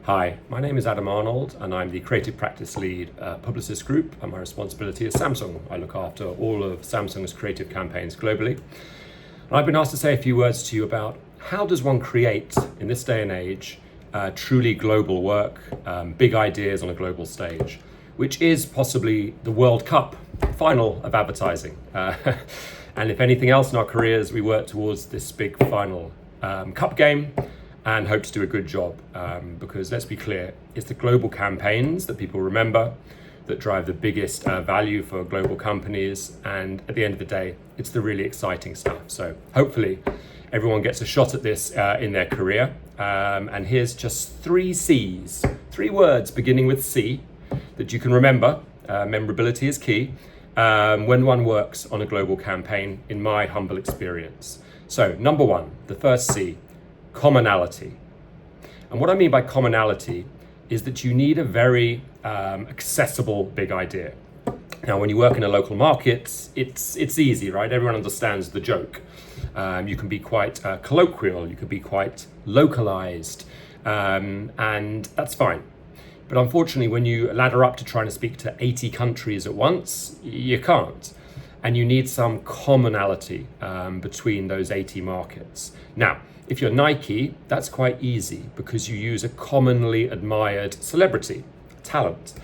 Hi, my name is Adam Arnold and I'm the Creative Practice Lead at Publicis Group, and my responsibility is Samsung. I look after all of Samsung's creative campaigns globally. And I've been asked to say a few words to you about how does one create, in this day and age, truly global work, big ideas on a global stage, which is possibly the World Cup final of advertising. And if anything else in our careers, we work towards this big final cup game and hope to do a good job, because let's be clear, it's the global campaigns that people remember that drive the biggest value for global companies, and at the end of the day, it's the really exciting stuff. So hopefully everyone gets a shot at this in their career, and here's just 3 C's, 3 words beginning with C that you can remember. Memorability is key when one works on a global campaign, in my humble experience. So number 1, the first C, commonality. And what I mean by commonality is that you need a very accessible big idea. Now, when you work in a local market, it's easy, right? Everyone understands the joke. You can be quite colloquial, you can be quite localized, and that's fine. But unfortunately, when you ladder up to trying to speak to 80 countries at once, you can't. And you need some commonality between those 80 markets. Now, if you're Nike, that's quite easy because you use a commonly admired celebrity, talent.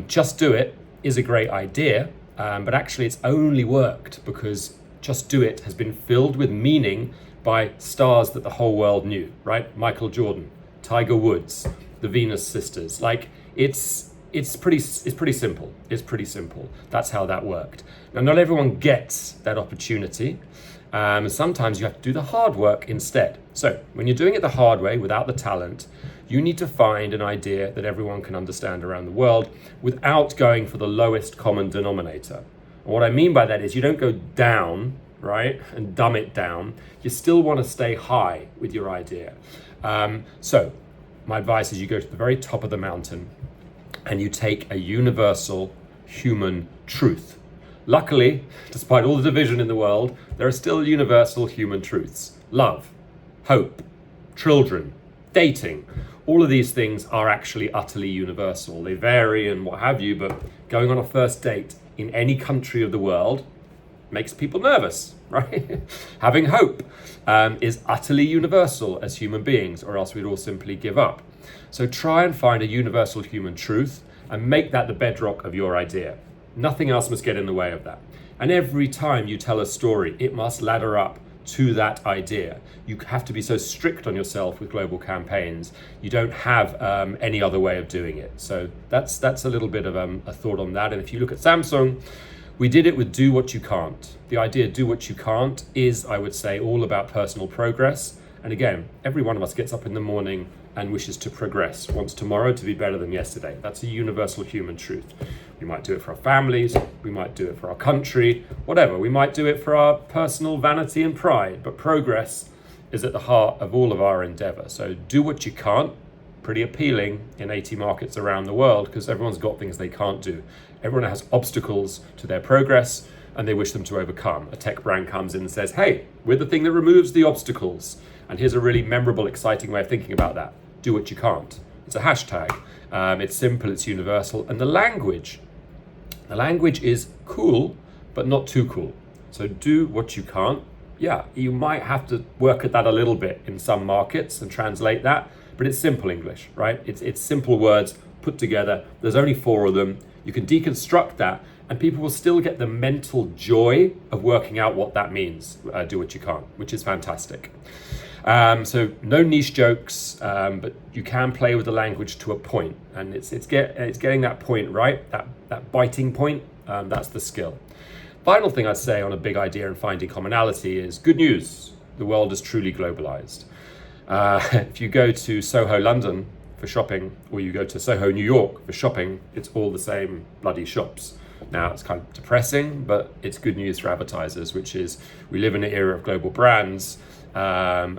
Just Do It is a great idea, but actually it's only worked because Just Do It has been filled with meaning by stars that the whole world knew, right? Michael Jordan, Tiger Woods, the Venus Sisters. Like, it's pretty simple. It's pretty simple. That's how that worked. Now, not everyone gets that opportunity. Sometimes you have to do the hard work instead. So when you're doing it the hard way without the talent, you need to find an idea that everyone can understand around the world without going for the lowest common denominator. And what I mean by that is you don't go down, right, and dumb it down. You still want to stay high with your idea. So my advice is you go to the very top of the mountain and you take a universal human truth. Luckily, despite all the division in the world, there are still universal human truths. Love, hope, children, dating. All of these things are actually utterly universal. They vary and what have you, but going on a first date in any country of the world makes people nervous, right? Having hope is utterly universal as human beings, or else we'd all simply give up. So try and find a universal human truth and make that the bedrock of your idea. Nothing else must get in the way of that. And every time you tell a story, it must ladder up to that idea. You have to be so strict on yourself with global campaigns. You don't have any other way of doing it. So that's a little bit of a thought on that. And if you look at Samsung, we did it with do what you can't. The idea do what you can't is, I would say, all about personal progress. And again, every one of us gets up in the morning and wishes to progress, wants tomorrow to be better than yesterday. That's a universal human truth. We might do it for our families, we might do it for our country, whatever. We might do it for our personal vanity and pride, but progress is at the heart of all of our endeavor. So do what you can't, pretty appealing in 80 markets around the world because everyone's got things they can't do. Everyone has obstacles to their progress and they wish them to overcome. A tech brand comes in and says, hey, we're the thing that removes the obstacles. And here's a really memorable, exciting way of thinking about that. Do what you can't. It's a hashtag. It's simple, it's universal. And the language is cool, but not too cool. So do what you can't. Yeah, you might have to work at that a little bit in some markets and translate that, but it's simple English, right? It's simple words put together. There's only 4 of them. You can deconstruct that and people will still get the mental joy of working out what that means, do what you can't, which is fantastic. So no niche jokes, but you can play with the language to a point, and it's getting that point right, that biting point. That's the skill. Final thing I'd say on a big idea and finding commonality is good news. The world is truly globalized. If you go to Soho, London for shopping, or you go to Soho, New York for shopping, it's all the same bloody shops. Now, it's kind of depressing, but it's good news for advertisers, which is we live in an era of global brands, and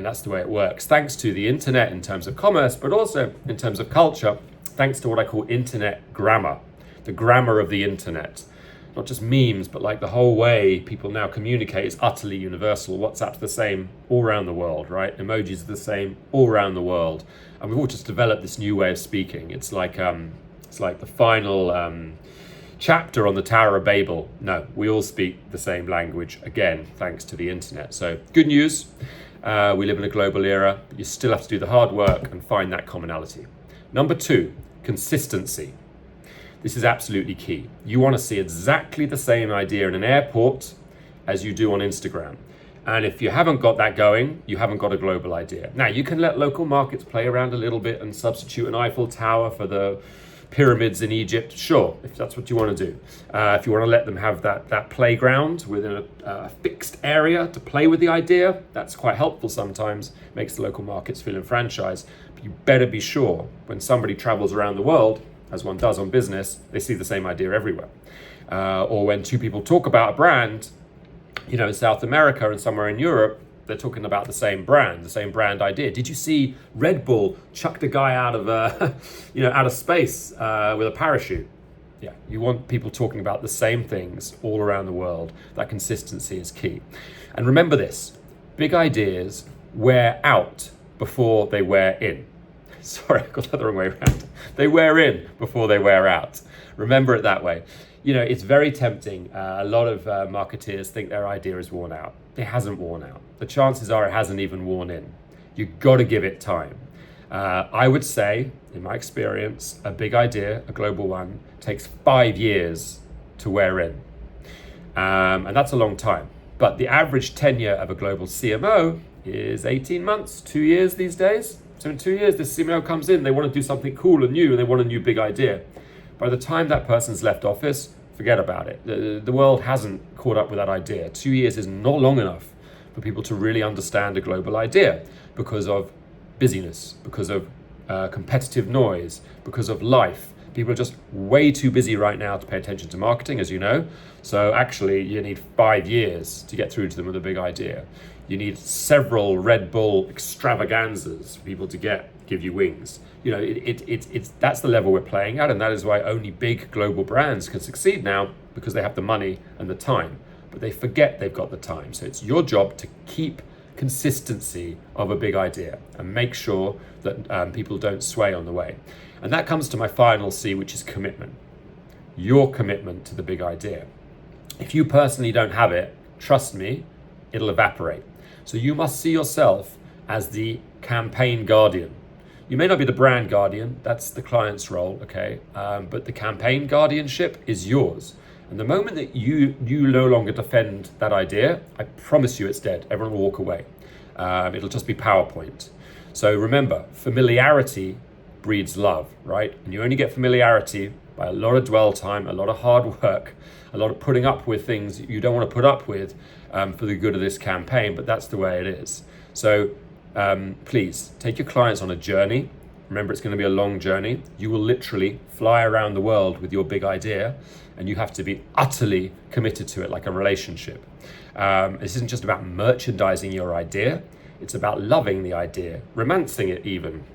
that's the way it works. Thanks to the internet in terms of commerce, but also in terms of culture, thanks to what I call internet grammar, the grammar of the internet. not just memes, but like the whole way people now communicate is utterly universal. WhatsApp's the same all around the world, right? Emojis are the same all around the world. And we've all just developed this new way of speaking. It's like the final chapter on the Tower of Babel. No, we all speak the same language, again, thanks to the internet. So good news, we live in a global era, but you still have to do the hard work and find that commonality. Number 2, consistency. This is absolutely key. You want to see exactly the same idea in an airport as you do on Instagram. And if you haven't got that going, you haven't got a global idea. Now, you can let local markets play around a little bit and substitute an Eiffel Tower for the pyramids in Egypt. Sure, if that's what you want to do. If you want to let them have that playground within a fixed area to play with the idea, that's quite helpful sometimes. Makes the local markets feel enfranchised. But you better be sure when somebody travels around the world, as one does on business, they see the same idea everywhere. Or when two people talk about a brand, in South America and somewhere in Europe, they're talking about the same brand idea. Did you see Red Bull chucked a guy out of out of space with a parachute? Yeah, you want people talking about the same things all around the world. That consistency is key. And remember this, big ideas wear out before they wear in. Sorry, I got that the wrong way around. They wear in before they wear out. Remember it that way. It's very tempting. A lot of marketeers think their idea is worn out. It hasn't worn out. The chances are it hasn't even worn in. You've got to give it time. I would say, in my experience, a big idea, a global one, takes 5 years to wear in. And that's a long time. But the average tenure of a global CMO is 18 months, 2 years these days. So in 2 years, the CMO comes in, they want to do something cool and new, and they want a new big idea. By the time that person's left office, forget about it. The world hasn't caught up with that idea. 2 years is not long enough for people to really understand a global idea because of busyness, because of competitive noise, because of life. People are just way too busy right now to pay attention to marketing, as you know. So actually, you need 5 years to get through to them with a big idea. You need several Red Bull extravaganzas for people to give you wings. It's that's the level we're playing at, and that is why only big global brands can succeed now, because they have the money and the time. But they forget they've got the time. So it's your job to keep consistency of a big idea and make sure that people don't sway on the way. And that comes to my final C, which is commitment. Your commitment to the big idea. If you personally don't have it, trust me, it'll evaporate. So you must see yourself as the campaign guardian. You may not be the brand guardian, that's the client's role, okay? But the campaign guardianship is yours. And the moment that you no longer defend that idea, I promise you it's dead. Everyone will walk away. It'll just be PowerPoint. So remember, familiarity breeds love, right? And you only get familiarity by a lot of dwell time, a lot of hard work, a lot of putting up with things you don't want to put up with for the good of this campaign, but that's the way it is. So please take your clients on a journey. Remember, it's going to be a long journey. You will literally fly around the world with your big idea, and you have to be utterly committed to it, like a relationship. This isn't just about merchandising your idea. It's about loving the idea, romancing it even.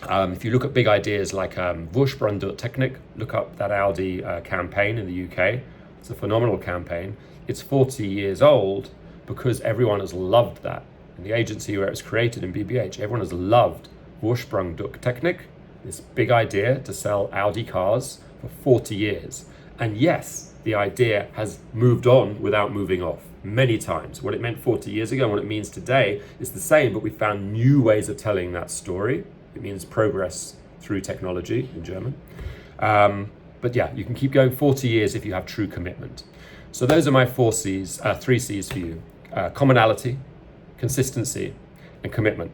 If you look at big ideas like Technik, look up that Audi campaign in the UK. It's a phenomenal campaign. It's 40 years old because everyone has loved that. In the agency where it was created in BBH, everyone has loved Technik, this big idea to sell Audi cars for 40 years. And yes, the idea has moved on without moving off many times. What it meant 40 years ago and what it means today is the same, but we found new ways of telling that story. It means progress through technology in German. But yeah, you can keep going 40 years if you have true commitment. So those are my 3 C's for you. Commonality, consistency, and commitment.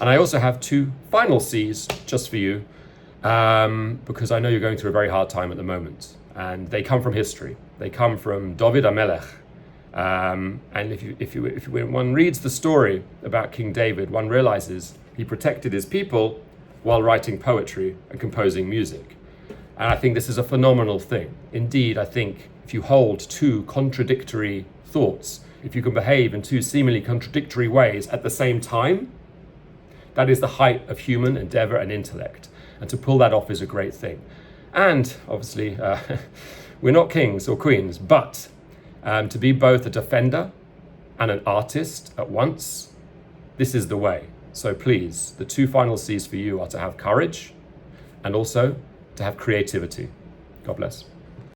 And I also have 2 final C's just for you, because I know you're going through a very hard time at the moment. And they come from history. They come from David HaMelech. And if one reads the story about King David, one realizes he protected his people while writing poetry and composing music. And I think this is a phenomenal thing. Indeed, I think if you hold 2 contradictory thoughts, if you can behave in 2 seemingly contradictory ways at the same time, that is the height of human endeavor and intellect. And to pull that off is a great thing. And obviously, We're not kings or queens, but to be both a defender and an artist at once, this is the way. So please, the two final C's for you are to have courage and also to have creativity. God bless.